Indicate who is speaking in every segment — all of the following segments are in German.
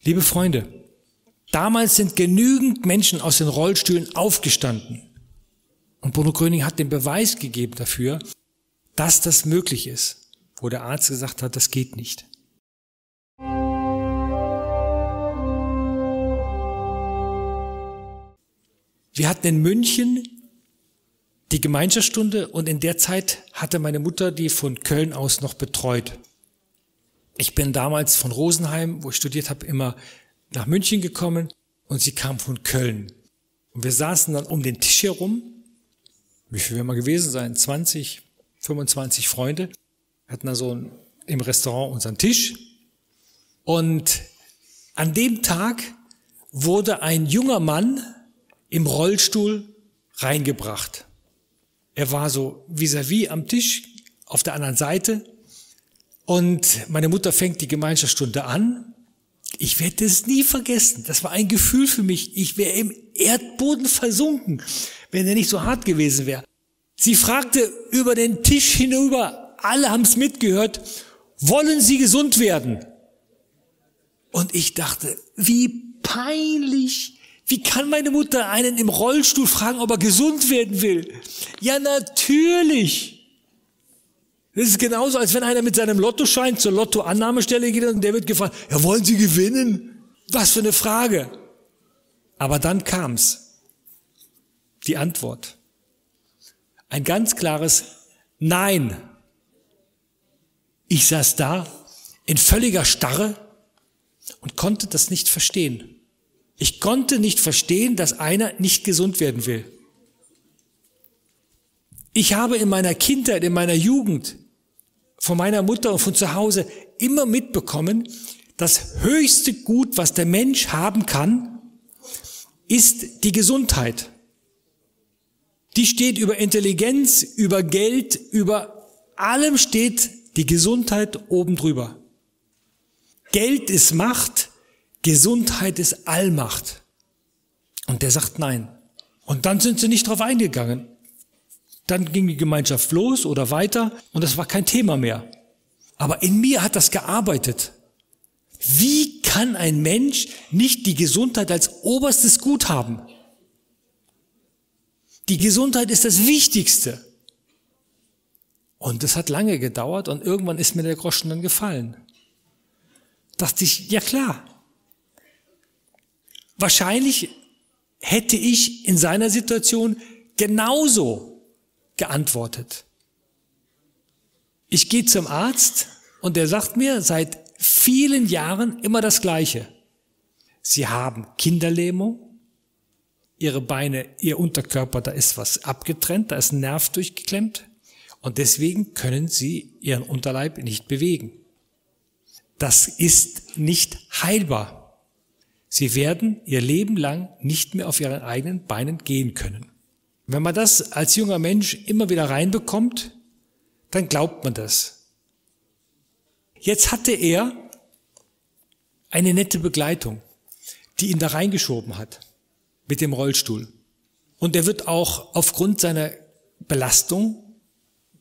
Speaker 1: Liebe Freunde, damals sind genügend Menschen aus den Rollstühlen aufgestanden. Und Bruno Gröning hat den Beweis gegeben dafür, dass das möglich ist, wo der Arzt gesagt hat, das geht nicht. Wir hatten in München die Gemeinschaftsstunde und in der Zeit hatte meine Mutter die von Köln aus noch betreut. Ich bin damals von Rosenheim, wo ich studiert habe, immer nach München gekommen und sie kam von Köln. Und wir saßen dann um den Tisch herum, wie viel wir mal gewesen sein, 20, 25 Freunde, hatten da so im Restaurant unseren Tisch. Und an dem Tag wurde ein junger Mann im Rollstuhl reingebracht. Er war so vis-à-vis am Tisch, auf der anderen Seite. Und meine Mutter fängt die Gemeinschaftsstunde an. Ich werde es nie vergessen. Das war ein Gefühl für mich. Ich wäre im Erdboden versunken, wenn er nicht so hart gewesen wäre. Sie fragte über den Tisch hinüber, alle haben es mitgehört, wollen Sie gesund werden? Und ich dachte, wie peinlich. Wie kann meine Mutter einen im Rollstuhl fragen, ob er gesund werden will? Ja, natürlich. Das ist genauso, als wenn einer mit seinem Lottoschein zur Lottoannahmestelle geht und der wird gefragt, ja, wollen Sie gewinnen? Was für eine Frage. Aber dann kam's. Die Antwort. Ein ganz klares Nein. Ich saß da in völliger Starre und konnte das nicht verstehen. Ich konnte nicht verstehen, dass einer nicht gesund werden will. Ich habe in meiner Kindheit, in meiner Jugend von meiner Mutter und von zu Hause immer mitbekommen, das höchste Gut, was der Mensch haben kann, ist die Gesundheit. Die steht über Intelligenz, über Geld, über allem steht die Gesundheit oben drüber. Geld ist Macht, Gesundheit ist Allmacht. Und der sagt nein. Und dann sind sie nicht drauf eingegangen. Dann ging die Gemeinschaft los oder weiter und das war kein Thema mehr. Aber in mir hat das gearbeitet. Wie kann ein Mensch nicht die Gesundheit als oberstes Gut haben? Die Gesundheit ist das Wichtigste. Und es hat lange gedauert und irgendwann ist mir der Groschen dann gefallen. Dachte ich, ja klar. Wahrscheinlich hätte ich in seiner Situation genauso geantwortet. Ich gehe zum Arzt und der sagt mir seit vielen Jahren immer das Gleiche. Sie haben Kinderlähmung, Ihre Beine, Ihr Unterkörper, da ist was abgetrennt, da ist ein Nerv durchgeklemmt und deswegen können Sie Ihren Unterleib nicht bewegen. Das ist nicht heilbar. Sie werden ihr Leben lang nicht mehr auf ihren eigenen Beinen gehen können. Wenn man das als junger Mensch immer wieder reinbekommt, dann glaubt man das. Jetzt hatte er eine nette Begleitung, die ihn da reingeschoben hat mit dem Rollstuhl. Und er wird auch aufgrund seiner Belastung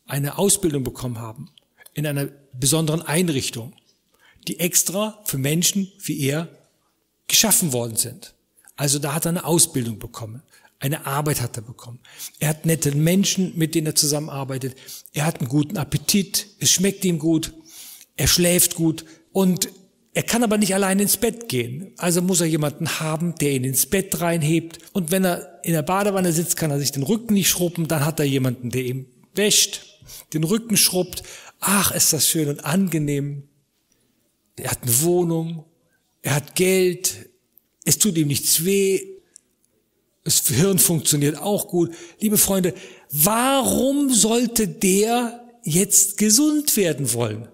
Speaker 1: eine Ausbildung bekommen haben in einer besonderen Einrichtung, die extra für Menschen wie er geschaffen worden sind. Also da hat er eine Ausbildung bekommen, eine Arbeit hat er bekommen. Er hat nette Menschen, mit denen er zusammenarbeitet. Er hat einen guten Appetit, es schmeckt ihm gut, er schläft gut und er kann aber nicht allein ins Bett gehen. Also muss er jemanden haben, der ihn ins Bett reinhebt. Und wenn er in der Badewanne sitzt, kann er sich den Rücken nicht schrubben, dann hat er jemanden, der ihm wäscht, den Rücken schrubbt. Ach, ist das schön und angenehm. Er hat eine Wohnung. Er hat Geld, es tut ihm nichts weh, das Hirn funktioniert auch gut. Liebe Freunde, warum sollte der jetzt gesund werden wollen?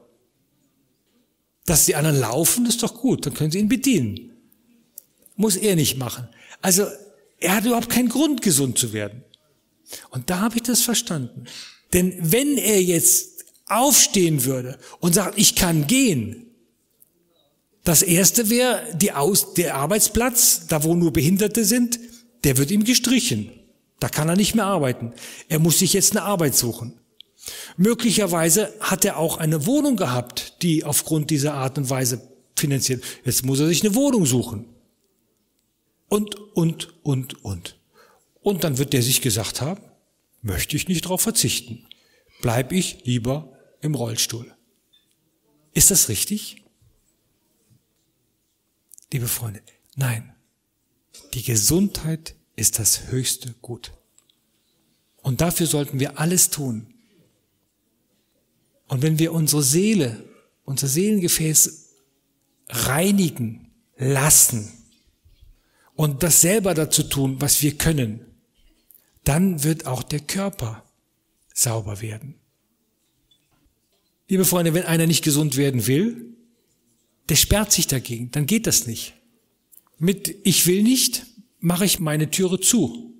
Speaker 1: Dass die anderen laufen, ist doch gut, dann können sie ihn bedienen. Muss er nicht machen. Also er hat überhaupt keinen Grund, gesund zu werden. Und da habe ich das verstanden. Denn wenn er jetzt aufstehen würde und sagt, ich kann gehen, das erste wäre, der Arbeitsplatz, da wo nur Behinderte sind, der wird ihm gestrichen. Da kann er nicht mehr arbeiten. Er muss sich jetzt eine Arbeit suchen. Möglicherweise hat er auch eine Wohnung gehabt, die aufgrund dieser Art und Weise finanziert. Jetzt muss er sich eine Wohnung suchen. Und. Und dann wird der sich gesagt haben, möchte ich nicht darauf verzichten. Bleib ich lieber im Rollstuhl. Ist das richtig? Liebe Freunde, nein. Die Gesundheit ist das höchste Gut. Und dafür sollten wir alles tun. Und wenn wir unsere Seele, unser Seelengefäß reinigen lassen und das selber dazu tun, was wir können, dann wird auch der Körper sauber werden. Liebe Freunde, wenn einer nicht gesund werden will, der sperrt sich dagegen, dann geht das nicht. Mit ich will nicht, mache ich meine Türe zu.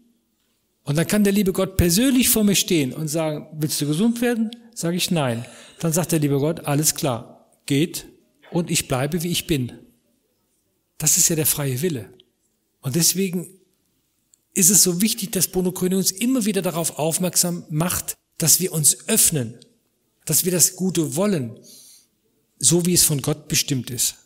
Speaker 1: Und dann kann der liebe Gott persönlich vor mir stehen und sagen, willst du gesund werden? Sage ich nein. Dann sagt der liebe Gott, alles klar, geht und ich bleibe, wie ich bin. Das ist ja der freie Wille. Und deswegen ist es so wichtig, dass Bruno Kröning uns immer wieder darauf aufmerksam macht, dass wir uns öffnen, dass wir das Gute wollen, so wie es von Gott bestimmt ist.